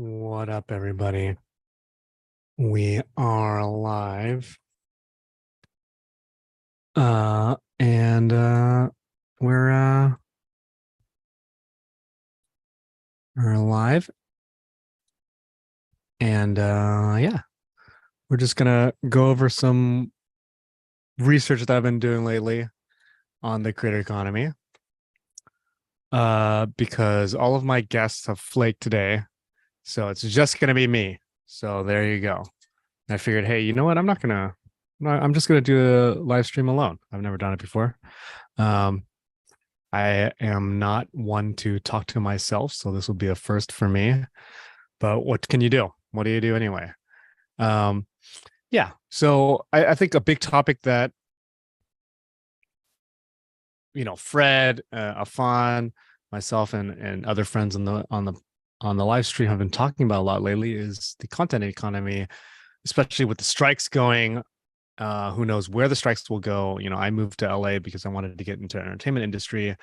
What up, everybody? We are live. And we're live. And yeah, we're just gonna go over some research that I've been doing lately on the creator economy. Because all of my guests have flaked today, so it's just gonna be me. So there you go. I figured, hey, you know what? I'm just gonna do a live stream alone. I've never done it before. I am not one to talk to myself, so this will be a first for me. But what can you do? What do you do anyway? Yeah. So I think a big topic that Fred, Afan, myself, and other friends on the live stream have been talking about a lot lately is the content economy, especially with the strikes going. Who knows where the strikes will go? I moved to LA because I wanted to get into the entertainment industry,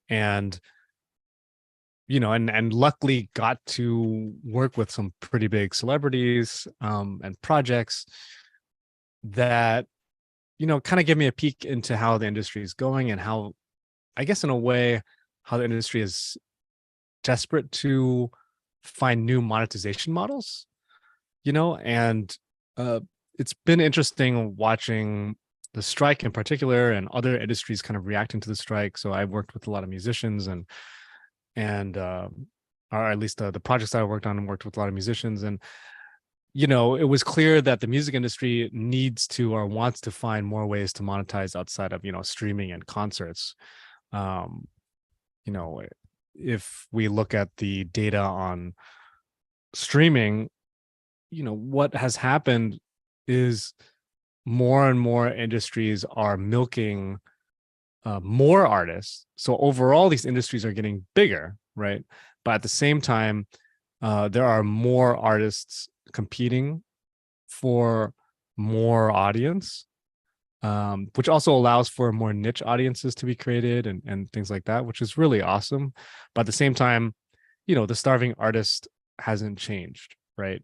and and luckily got to work with some pretty big celebrities and projects that kind of give me a peek into how the industry is going, and how, I guess in a way, how the industry is desperate to find new monetization models, and it's been interesting watching the strike in particular and other industries kind of reacting to the strike. So I've worked with a lot of musicians and or at least the projects that I worked on, and worked with a lot of musicians. And it was clear that the music industry needs to, or wants to, find more ways to monetize outside of streaming and concerts. um if we look at the data on streaming, what has happened is more and more industries are milking more artists. So overall, these industries are getting bigger, right? But at the same time, there are more artists competing for more audience, which also allows for more niche audiences to be created, and things like that, which is really awesome. But at the same time, the starving artist hasn't changed, right?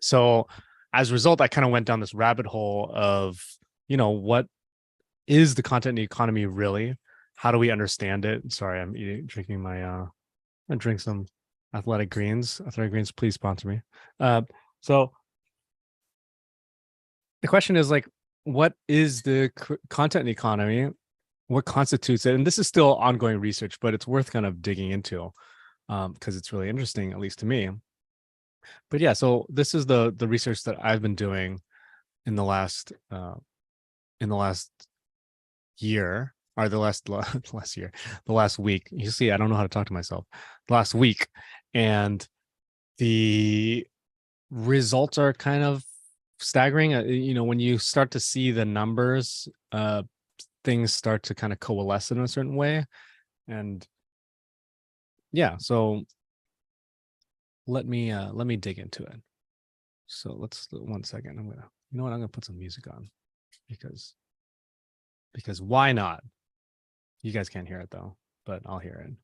So as a result, I kind of went down this rabbit hole of, what is the content economy really? How do we understand it? Sorry, I'm drinking my I drink some Athletic Greens. Athletic Greens, please sponsor me. So the question is, like, what is the content economy? What constitutes it? And this is still ongoing research, but it's worth kind of digging into, because it's really interesting, at least to me. But yeah, so this is the research that I've been doing in the last year, or the last year, the last week. You see, I don't know how to talk to myself. Last week, and the results are kind of staggering. When you start to see the numbers, things start to kind of coalesce in a certain way. And yeah, so let me dig into it. So let's 1 second. I'm gonna put some music on, because why not? You guys can't hear it though, but I'll hear it.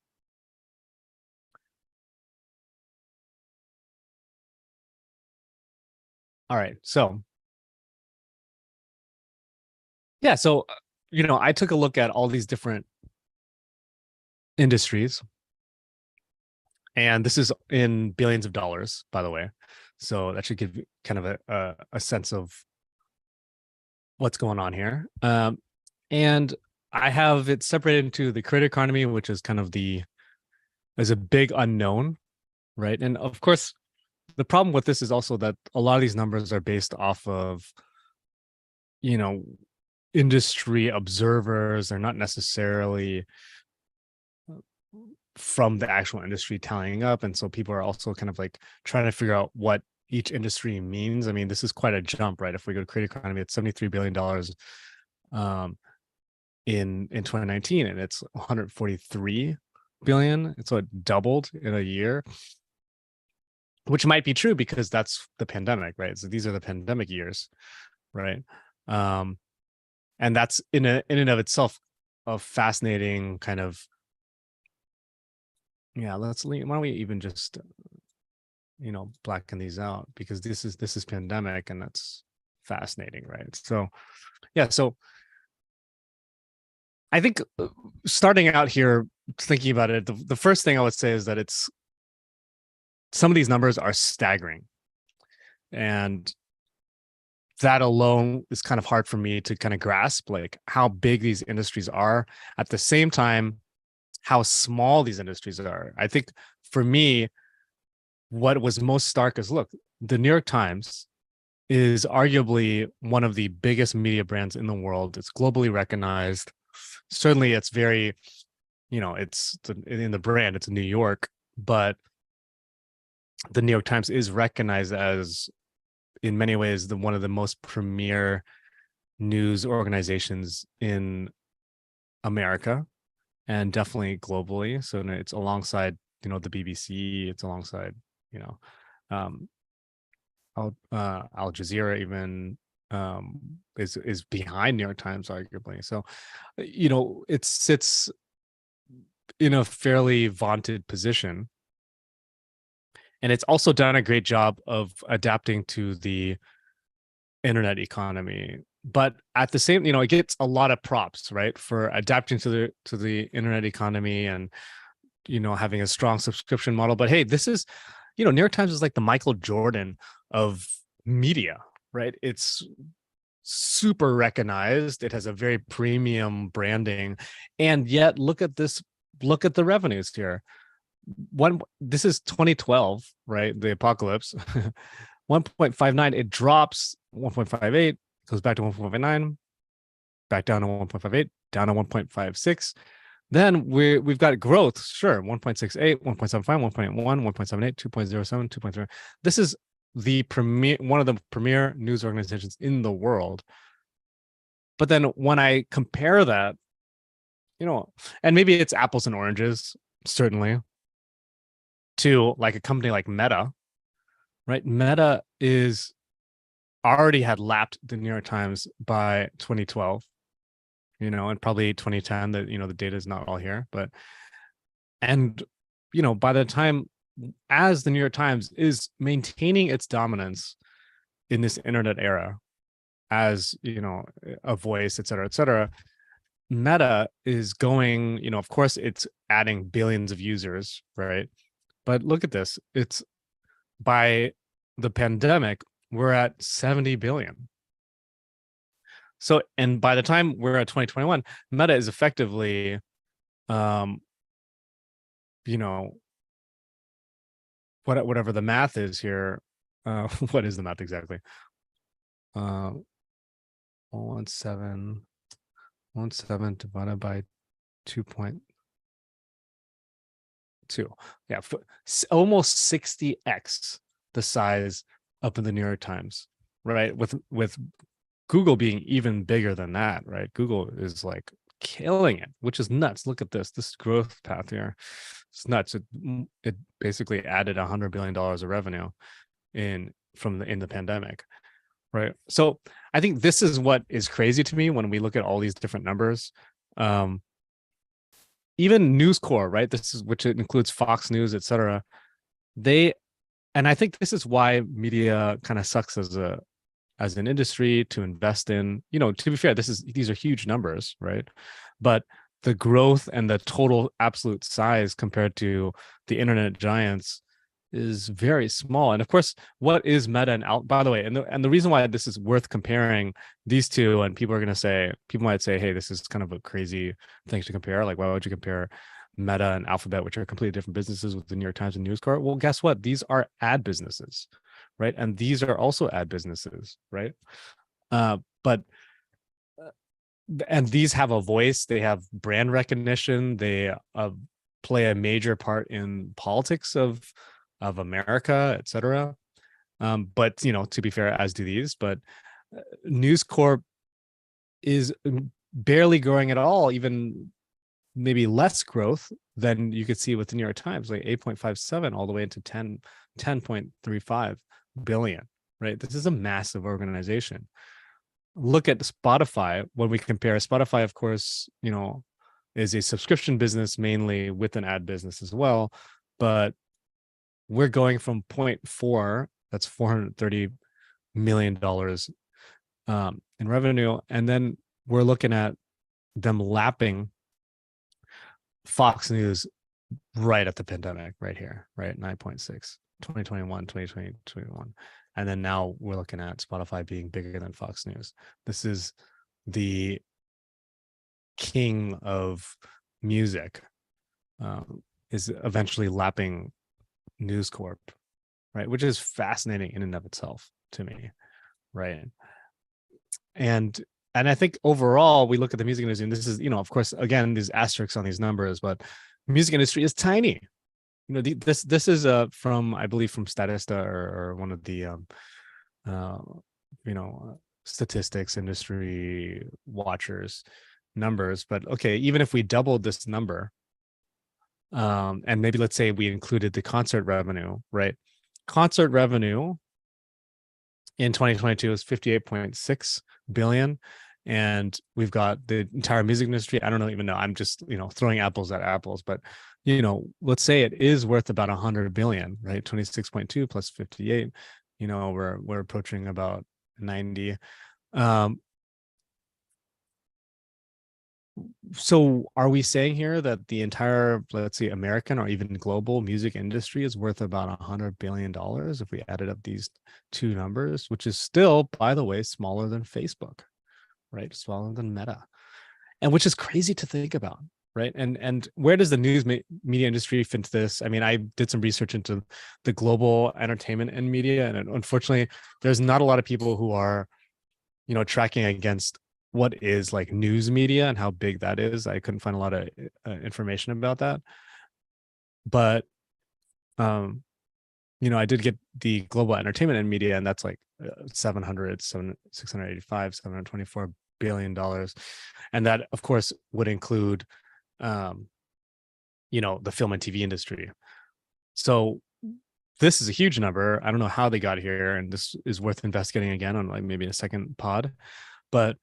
All right. So yeah, so I took a look at all these different industries, and this is in billions of dollars, by the way. So that should give you kind of a sense of what's going on here. And I have it separated into the creator economy, which is kind of is a big unknown, right? And of course, the problem with this is also that a lot of these numbers are based off of, industry observers. They're not necessarily from the actual industry tallying up. And so people are also kind of like trying to figure out what each industry means. I mean, this is quite a jump, right? If we go to creator economy, it's $73 billion in 2019, and it's 143 billion. And so it doubled in a year, which might be true because that's the pandemic, right? So these are the pandemic years, right? And that's in and of itself a fascinating kind of, yeah. Why don't we even just blacken these out, because this is pandemic, and that's fascinating, right? So yeah, so I think starting out here, thinking about it, the first thing I would say is that some of these numbers are staggering, and that alone is kind of hard for me to kind of grasp, like how big these industries are. At the same time, how small these industries are. I think for me, what was most stark is, look, the New York Times is arguably one of the biggest media brands in the world. It's globally recognized. Certainly, it's very, it's in the brand, it's New York, but the New York Times is recognized as, in many ways, one of the most premier news organizations in America, and definitely globally. So it's alongside, the BBC. It's alongside, um, Al Jazeera even, is behind New York Times, arguably. So, it sits in a fairly vaunted position, and it's also done a great job of adapting to the internet economy. But at the same, it gets a lot of props, right, for adapting to the internet economy, and having a strong subscription model. But hey, this is, New York Times is like the Michael Jordan of media, right? It's super recognized. It has a very premium branding, and yet look at this. Look at the revenues here. This is 2012, right? The apocalypse. 1.59. It drops 1.58, goes back to 1.59, back down to 1.58, down to 1.56. Then we've got growth, sure, 1.68, 1.75, 1.81, 1.78, 2.07, 2.3. This is one of the premier news organizations in the world. But then when I compare that, and maybe it's apples and oranges, certainly, to like a company like Meta, right? Meta is already had lapped the New York Times by 2012, and probably 2010. That the data is not all here, but by the time, as the New York Times is maintaining its dominance in this internet era, as a voice, et cetera, Meta is going, of course, it's adding billions of users, right? But look at this. It's by the pandemic, we're at 70 billion. So, and by the time we're at 2021, Meta is effectively, whatever the math is here. What is the math exactly? 17 divided by 2.2. Yeah, almost 60x the size up in the New York Times, right? With Google being even bigger than that, right? Google is like killing it, which is nuts. Look at this growth path here. It's nuts. It basically added $100 billion of revenue in the pandemic, right? So I think this is what is crazy to me when we look at all these different numbers. Even News Corp, right? Which includes Fox News, et cetera. And I think this is why media kind of sucks as an industry to invest in. To be fair, these are huge numbers, right? But the growth and the total absolute size compared to the internet giants is very small. And of course, what is Meta and by the way, and the reason why this is worth comparing these two, and people might say, hey, this is kind of a crazy thing to compare. Like, why would you compare Meta and Alphabet, which are completely different businesses, with the New York Times and News Corp? Well, guess what? These are ad businesses, right? And these are also ad businesses, right? And these have a voice. They have brand recognition. They play a major part in politics of America, et cetera. But to be fair, as do these. But News Corp is barely growing at all, even maybe less growth than you could see with the New York Times, like 8.57 all the way into 10.35 billion, right? This is a massive organization. Look at Spotify. When we compare Spotify, of course, is a subscription business mainly with an ad business as well. But we're going from 0.4, that's $430 million in revenue, and then we're looking at them lapping Fox News right at the pandemic, right here, right? 9.6, 2021, 2020, 21. And then now we're looking at Spotify being bigger than Fox News. This is the king of music, is eventually lapping News Corp, right? Which is fascinating in and of itself to me, right? And I think overall, we look at the music industry, and this is, of course, again, these asterisks on these numbers, but music industry is tiny. This is from, I believe, from Statista or one of the statistics industry watchers numbers. But okay, even if we doubled this number, and maybe let's say we included the concert revenue, right? Concert revenue in 2022 is 58.6 billion, and we've got the entire music industry. I don't even know. I'm just throwing apples at apples, but let's say it is worth about 100 billion, right? 26.2 plus 58. We're approaching about 90. So are we saying here that the entire, let's say, American or even global music industry is worth about $100 billion if we added up these two numbers, which is still, by the way, smaller than Facebook, right? Smaller than Meta, and which is crazy to think about, right? And where does the news media industry fit into this? I mean, I did some research into the global entertainment and media, and unfortunately, there's not a lot of people who are, tracking against what is like news media and how big that is. I couldn't find a lot of information about that, but I did get the global entertainment and media, and that's like 685, $724 billion, and that of course would include the film and TV industry. So this is a huge number. I don't know how they got here, and this is worth investigating again on like maybe a second pod, but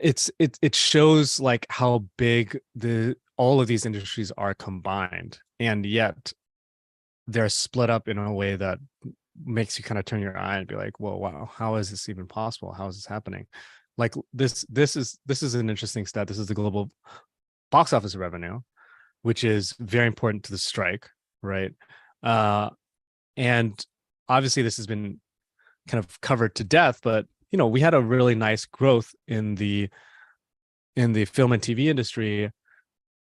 it shows like how big all of these industries are combined, and yet they're split up in a way that makes you kind of turn your eye and be like, whoa, wow, how is this even possible? How is this happening? Like this is an interesting stat. This is the global box office revenue, which is very important to the strike, right? And obviously this has been kind of covered to death, but we had a really nice growth in the film and TV industry,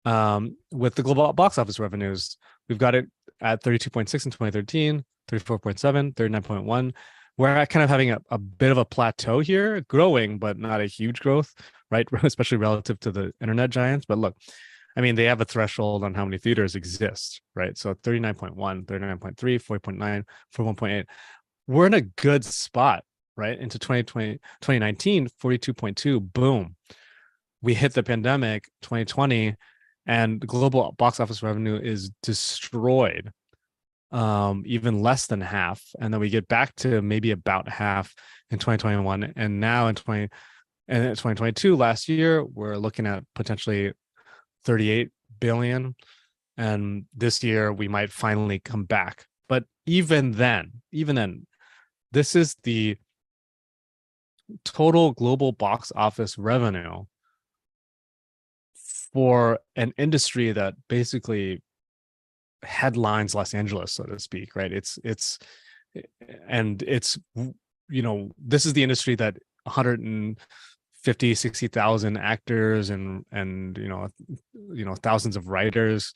with the global box office revenues. We've got it at 32.6 in 2013, 34.7, 39.1. We're kind of having a bit of a plateau here, growing, but not a huge growth, right? Especially relative to the internet giants. But look, I mean, they have a threshold on how many theaters exist, right? So 39.1, 39.3, 40.9, 41.8. We're in a good spot, right? Into 2020, 2019, 42.2, boom. We hit the pandemic, 2020, and the global box office revenue is destroyed, even less than half. And then we get back to maybe about half in 2021. And now in 2022, last year, we're looking at potentially 38 billion. And this year we might finally come back. But even then, this is the total global box office revenue for an industry that basically headlines Los Angeles, so to speak, right? It's this is the industry that 150, 60,000 actors and thousands of writers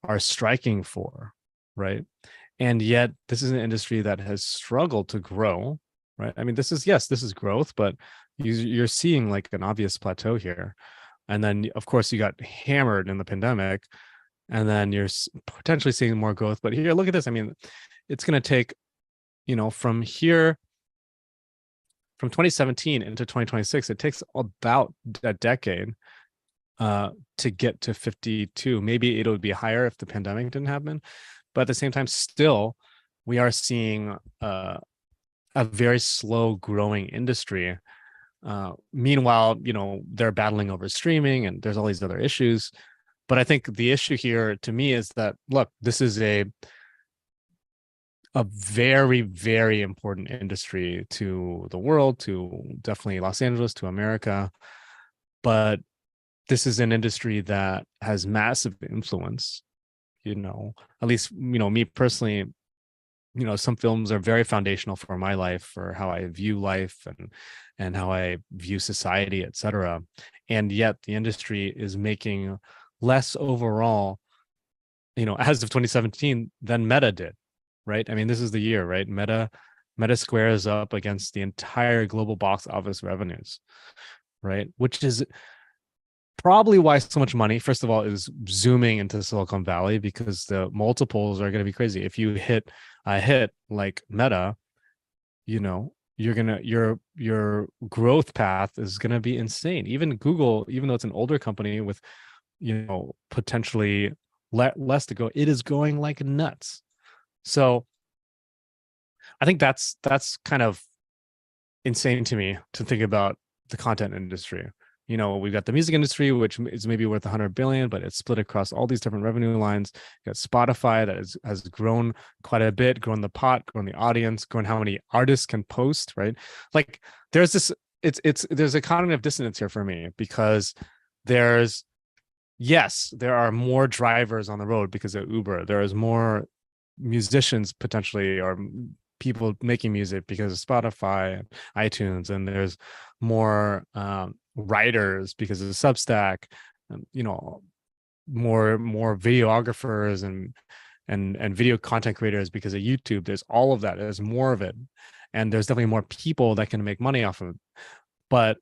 are striking for, right? And yet this is an industry that has struggled to grow, right? I mean, this is growth, but you're seeing like an obvious plateau here. And then, of course, you got hammered in the pandemic, and then you're potentially seeing more growth. But here, look at this. I mean, it's going to take, from 2017 into 2026, it takes about a decade to get to 52. Maybe it'll be higher if the pandemic didn't happen. But at the same time, still, we are seeing a very slow growing industry. Meanwhile, they're battling over streaming, and there's all these other issues. But I think the issue here to me is that, look, this is a very, very important industry to the world, to definitely Los Angeles, to America. But this is an industry that has massive influence, at least, me personally, some films are very foundational for my life, for how I view life and how I view society, etc. And yet the industry is making less overall, as of 2017 than Meta did, right? I mean, this is the year, right? Meta squares up against the entire global box office revenues, right? Which is probably why so much money, first of all, is zooming into Silicon Valley, because the multiples are going to be crazy. If you hit a hit like Meta, your growth path is going to be insane. Even Google, even though it's an older company with potentially less to go, it is going like nuts. So I think that's kind of insane to me, to think about the content industry. We've got the music industry, which is maybe worth 100 billion, but it's split across all these different revenue lines. You got Spotify that has grown quite a bit, grown the pot, grown the audience, grown how many artists can post, right? Like there's this, there's a cognitive dissonance here for me, because yes, there are more drivers on the road because of Uber. There is more musicians potentially, or people making music because of Spotify and iTunes, and there's more writers because of Substack, and, more videographers and video content creators because of YouTube. There's all of that. There's more of it, and there's definitely more people that can make money off of it. But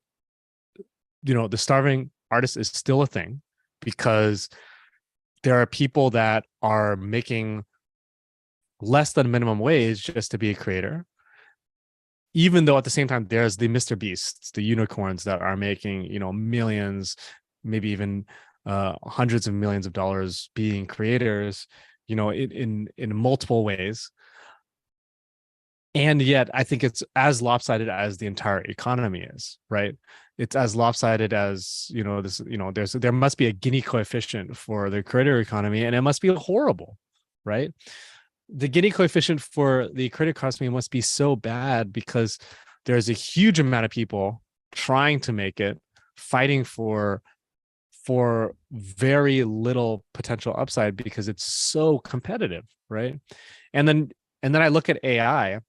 the starving artist is still a thing, because there are people that are making less than minimum wage just to be a creator, even though at the same time there's the Mr. Beasts, the unicorns that are making millions, maybe even hundreds of millions of dollars being creators, in multiple ways. And yet I think it's as lopsided as the entire economy is, right? It's as lopsided as there must be a Gini coefficient for the creator economy, and it must be horrible, right? The Gini coefficient for the creator economy must be so bad, because there's a huge amount of people trying to make it, fighting for very little potential upside, because it's so competitive, right? And then I look at AI,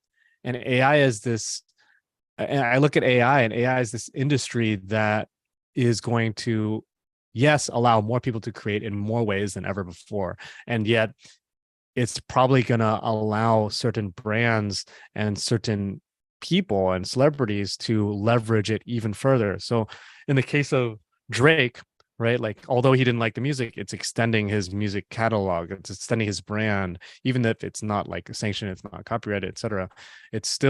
and AI is this, and I look at AI, and AI is this industry that is going to, yes, allow more people to create in more ways than ever before. And yet it's probably going to allow certain brands and certain people and celebrities to leverage it even further. So in the case of Drake, right, like, although he didn't like the music, it's extending his music catalog, it's extending his brand, even if it's not like sanctioned, it's not copyrighted, etc. It's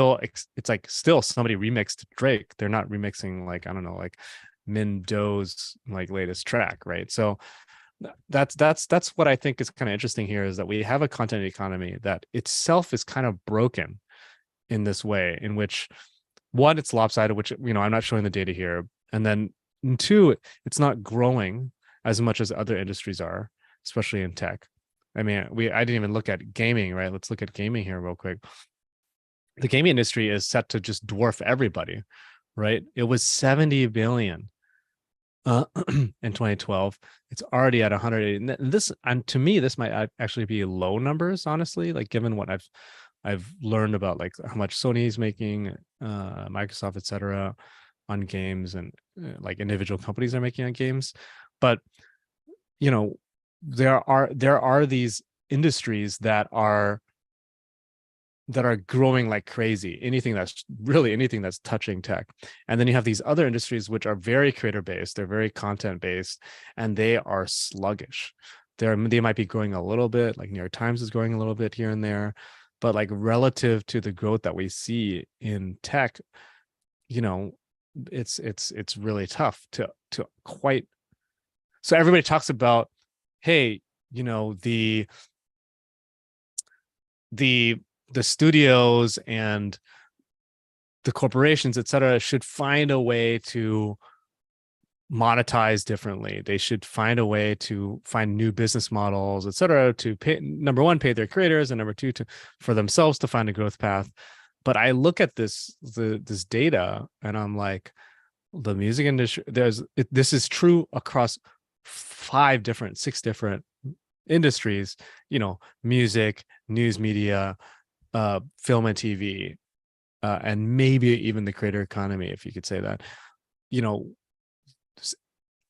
like still somebody remixed Drake. They're not remixing, like, I don't know, like Min Do's like latest track, right? So that's what I think is kind of interesting here, is that we have a content economy that itself is kind of broken in this way, in which, one, it's lopsided, which I'm not showing the data here, and then two, it's not growing as much as other industries are, especially in tech. I mean, I didn't even look at gaming, right? Let's look at gaming here real quick. The gaming industry is set to just dwarf everybody, right? It was 70 billion in 2012. It's already at 180. This, and to me, this might actually be low numbers, honestly, like given what I've learned about, like how much Sony is making, Microsoft, etc., on games, and like individual companies are making on games. But there are these industries that are growing like crazy, anything that's touching tech. And then you have these other industries which are very creator based, they're very content based, and they are sluggish. They might be growing a little bit, like New York Times is growing a little bit here and there, but like relative to the growth that we see in tech, it's really tough to quite. So everybody talks about, hey, the studios and the corporations, etc., should find a way to monetize differently. They should find a way to find new business models, et cetera, to pay, number one, pay their creators, and number two, to for themselves to find a growth path. But I look at this data and I'm like, the music industry, this is true across six different industries, music, news media, film and TV, and maybe even the creator economy, if you could say that. You know,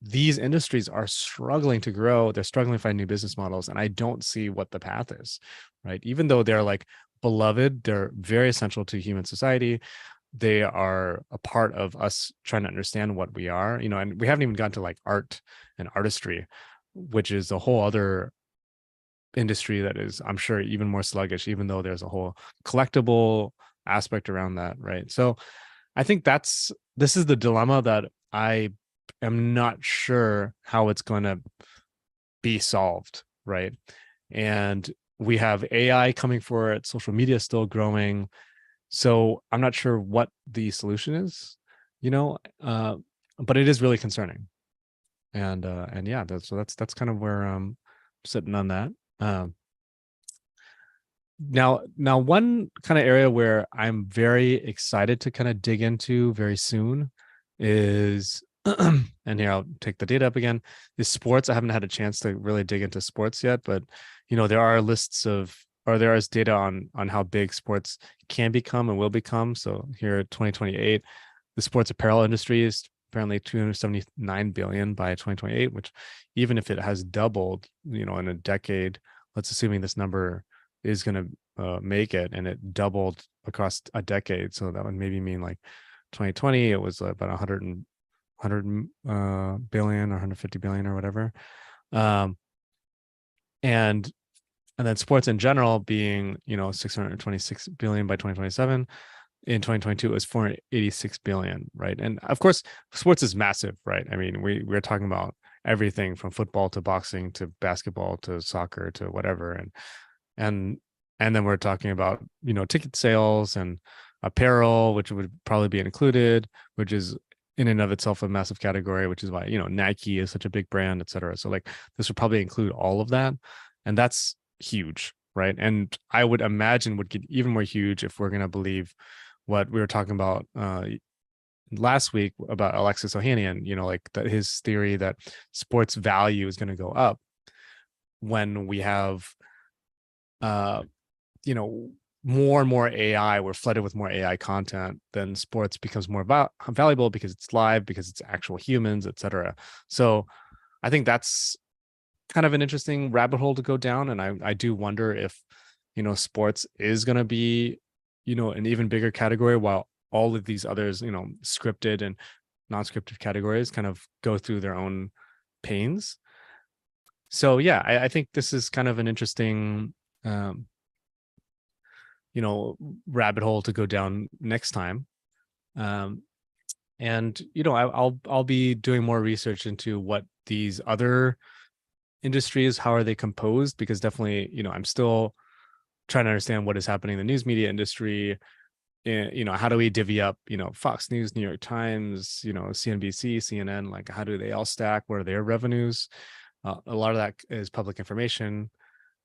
these industries are struggling to grow. They're struggling to find new business models, and I don't see what the path is, right? Even though they're like beloved, they're very essential to human society. They are a part of us trying to understand what we are, and we haven't even gotten to like art and artistry, which is a whole other industry that is, I'm sure, even more sluggish, even though there's a whole collectible aspect around that, right? So I think this is the dilemma that I am not sure how it's going to be solved, right? And we have AI coming for it, social media is still growing. So I'm not sure what the solution is, but it is really concerning. And yeah, that's kind of where I'm sitting on that. Now one kind of area where I'm very excited to kind of dig into very soon is and here I'll take the data up again, is sports. I haven't had a chance to really dig into sports yet, but there are there is data on how big sports can become and will become. So here 2028, the sports apparel industry is apparently 279 billion by 2028, which even if it has doubled, in a decade, let's assuming this number is going to make it, and it doubled across a decade. So that would maybe mean like 2020, it was about 100 billion or 150 billion or whatever. And then sports in general being, 626 billion by 2027. In 2022, it was 486 billion, right? And of course, sports is massive, right? I mean, we're talking about everything from football to boxing to basketball to soccer to whatever. And then we're talking about, ticket sales and apparel, which would probably be included, which is in and of itself a massive category, which is why, Nike is such a big brand, et cetera. So like this would probably include all of that. And that's huge, right? And I would imagine would get even more huge if we're going to believe what we were talking about last week about Alexis Ohanian, like that his theory that sports value is going to go up when we have more and more AI, we're flooded with more AI content, then sports becomes more valuable because it's live, because it's actual humans, et cetera. So I think that's kind of an interesting rabbit hole to go down. And I do wonder if, sports is going to be, an even bigger category, while all of these others, scripted and non-scripted categories kind of go through their own pains. So yeah, I think this is kind of an interesting rabbit hole to go down next time. And I'll be doing more research into what these other industries, how are they composed, because definitely, I'm still trying to understand what is happening in the news media industry. How do we divvy up, Fox News, New York Times, CNBC, CNN, like how do they all stack? What are their revenues? A lot of that is public information,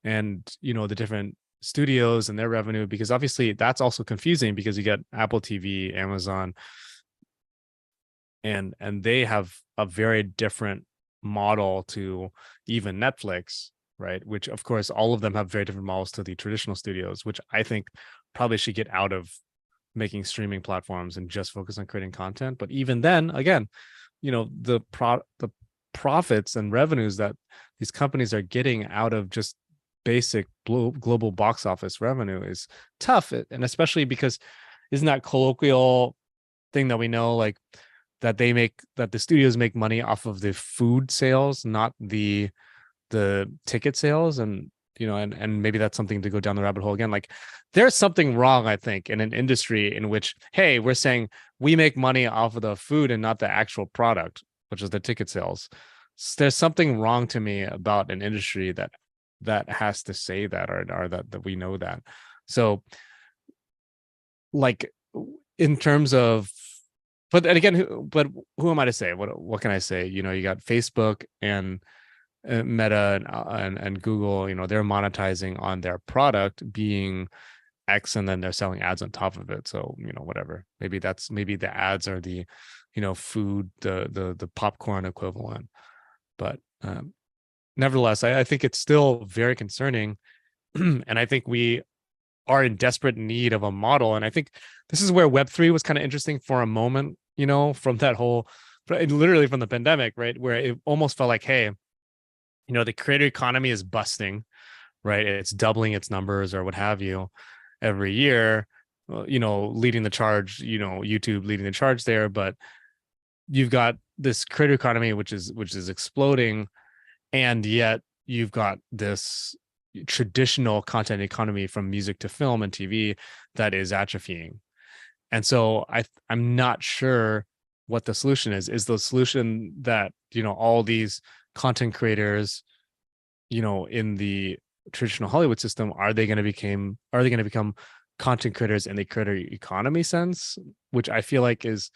and the different studios and their revenue, because obviously that's also confusing because you get Apple TV, Amazon, and they have a very different model to even Netflix, right? Which of course all of them have very different models to the traditional studios, which I think probably should get out of making streaming platforms and just focus on creating content. But even then, again, the profits and revenues that these companies are getting out of just basic global box office revenue is tough. And especially because isn't that colloquial thing that we know, like that the studios make money off of the food sales, not the ticket sales. And and maybe that's something to go down the rabbit hole again. Like there's something wrong, I think, in an industry in which, hey, we're saying we make money off of the food and not the actual product, which is the ticket sales. There's something wrong to me about an industry that has to say that, or that we know that. So like in terms of but and again, who am I to say? What can I say? You know, you got Facebook and Meta and Google. You know, they're monetizing on their product being X, and then they're selling ads on top of it. So, you know, whatever. Maybe the ads are the, you know, food, the popcorn equivalent. But nevertheless, I think it's still very concerning, and I think we are in desperate need of a model. And I think this is where Web3 was kind of interesting for a moment, you know, from that whole, literally from the pandemic, right? Where it almost felt like, hey, you know, the creator economy is busting, right? It's doubling its numbers or what have you every year, you know, leading the charge, you know, YouTube leading the charge there. But you've got this creator economy, which is exploding. And yet you've got this traditional content economy from music to film and TV that is atrophying. And so I'm not sure what the solution is. Is the solution that, you know, all these content creators, you know, in the traditional Hollywood system, are they going to become content creators in the creator economy sense, which I feel like is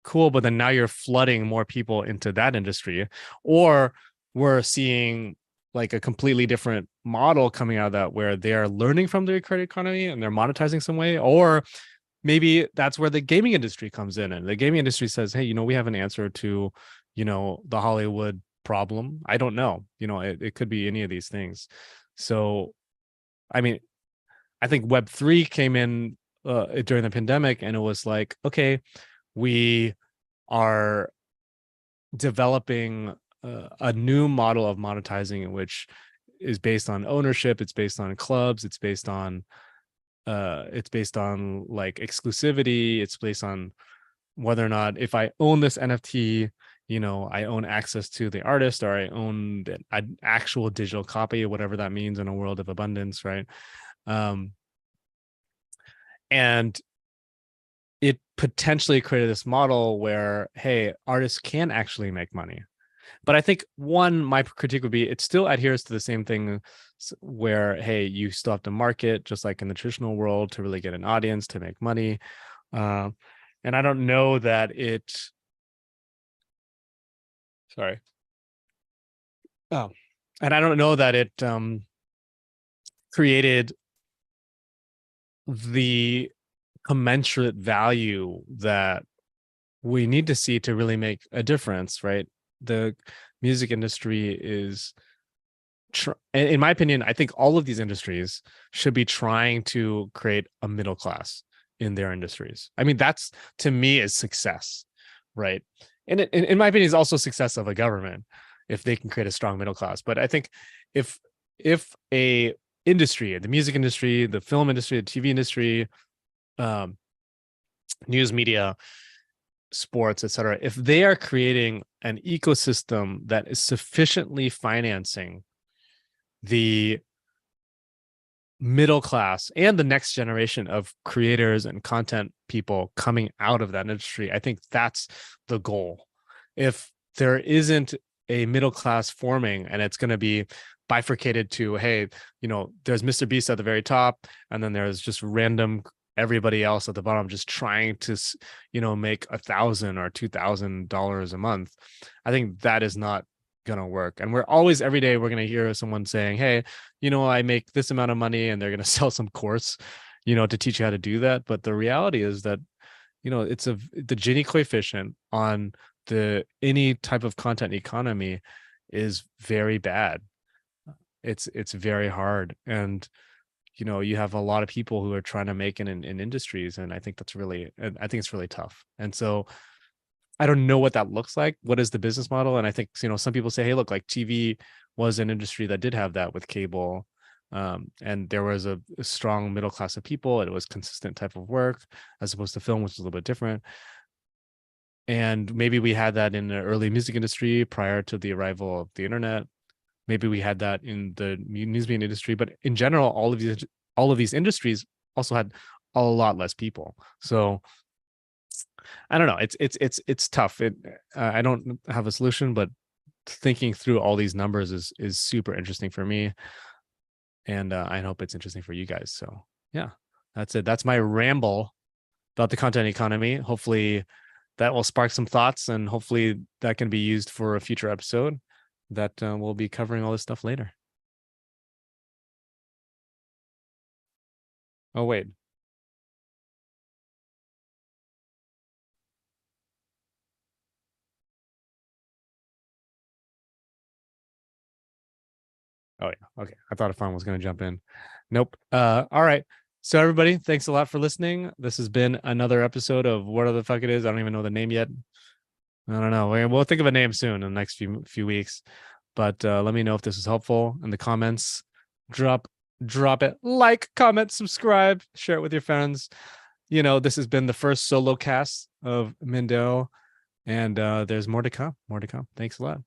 cool, but then now you're flooding more people into that industry, or we're seeing like a completely different model coming out of that where they're learning from the creator economy and they're monetizing some way. Or maybe that's where the gaming industry comes in, and the gaming industry says, hey, you know, we have an answer to, you know, the Hollywood problem. I don't know, you know, it could be any of these things. So I mean, I think Web3 came in during the pandemic, and it was like, okay, we are developing a new model of monetizing, which is based on ownership, it's based on clubs, it's based on like exclusivity, it's based on whether or not, if I own this NFT, you know, I own access to the artist, or I own an actual digital copy, whatever that means in a world of abundance, right? And it potentially created this model where, hey, artists can actually make money. But I think my critique would be it still adheres to the same thing where, hey, you still have to market just like in the traditional world to really get an audience to make money. Uh, and I don't know that sorry. Oh, and I don't know that it created the commensurate value that we need to see to really make a difference, right? The music industry is, in my opinion, I think all of these industries should be trying to create a middle class in their industries. I mean, that's, to me, is success, right? And in my opinion, is also success of a government if they can create a strong middle class. But I think if a industry, the music industry, the film industry, the TV industry, news media, sports, etc., if they are creating an ecosystem that is sufficiently financing the middle class and the next generation of creators and content people coming out of that industry, I think that's the goal. If there isn't a middle class forming, and it's going to be bifurcated to, hey, you know, there's Mr. Beast at the very top, and then there's just random everybody else at the bottom just trying to, you know, make $1,000 or $2,000 a month, I think that is not gonna work. And we're always, every day, we're gonna hear someone saying, hey, you know, I make this amount of money, and they're gonna sell some course, you know, to teach you how to do that. But the reality is that, you know, it's the Gini coefficient on the any type of content economy is very bad. It's very hard. And you know, you have a lot of people who are trying to make it in industries, and I think it's really tough. And so I don't know what that looks like. What is the business model? And I think, you know, some people say, hey, look, like TV was an industry that did have that with cable. And there was a strong middle class of people. It was consistent type of work, as opposed to film, which is a little bit different. And maybe we had that in the early music industry prior to the arrival of the internet. Maybe we had that in the news media industry, but in general, all of these industries also had a lot less people. So I don't know. It's tough. I don't have a solution, but thinking through all these numbers is super interesting for me, and I hope it's interesting for you guys. So yeah, that's it. That's my ramble about the content economy. Hopefully, that will spark some thoughts, and hopefully that can be used for a future episode that we'll be covering all this stuff later. Oh, wait. Oh, yeah. Okay. I thought a phone was going to jump in. Nope. All right. So, everybody, thanks a lot for listening. This has been another episode of What the Fuck It Is. I don't even know the name yet. I don't know. We'll think of a name soon in the next few weeks. But let me know if this is helpful in the comments. Drop it. Like, comment, subscribe, share it with your friends. This has been the first solo cast of Mindell, and there's more to come. Thanks a lot.